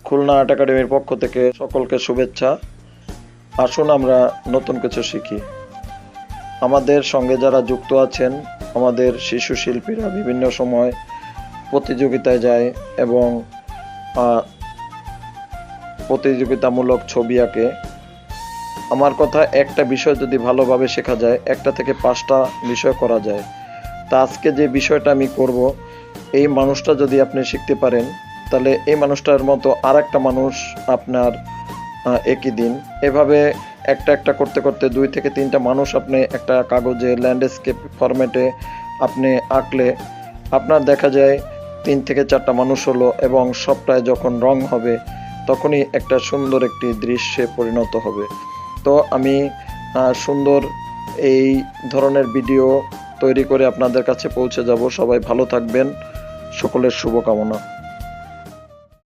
Khulna art একাডেমির পক্ষ থেকে সকলকে শুভেচ্ছা। আসুন আমরা নতুন কিছু শিখি। আমাদের সঙ্গে যারা যুক্ত আছেন, আমাদের শিশু শিল্পীরা বিভিন্ন সময় প্রতিযোগিতায় যায় এবং প্রতিযোগিতামূলক ছবি আঁকে। আমার কথা, একটা বিষয় যদি ভালোভাবে শেখা যায়, একটা থেকে 5টা বিষয় করা যায়। তা আজকে যে বিষয়টা আমি করব, এই মানুষটা যদি আপনি শিখতে পারেন, তাহলে এই মানুষটার মতো আর একটা মানুষ আপনার একই দিন এভাবে একটা একটা করতে করতে 2 থেকে 3টা মানুষ আপনি একটা কাগজে ল্যান্ডস্কেপ ফরম্যাটে আপনি আঁকলে আপনার দেখা যায় 3 থেকে 4টা মানুষ হলো, এবং সবটায় যখন রং হবে তখনই একটা সুন্দর একটি দৃশ্যে পরিণত হবে। তো আমি সুন্দর এই ধরনের ভিডিও তৈরি করে আপনাদের কাছে পৌঁছে যাব। সবাই ভালো থাকবেন, সকলের শুভকামনা।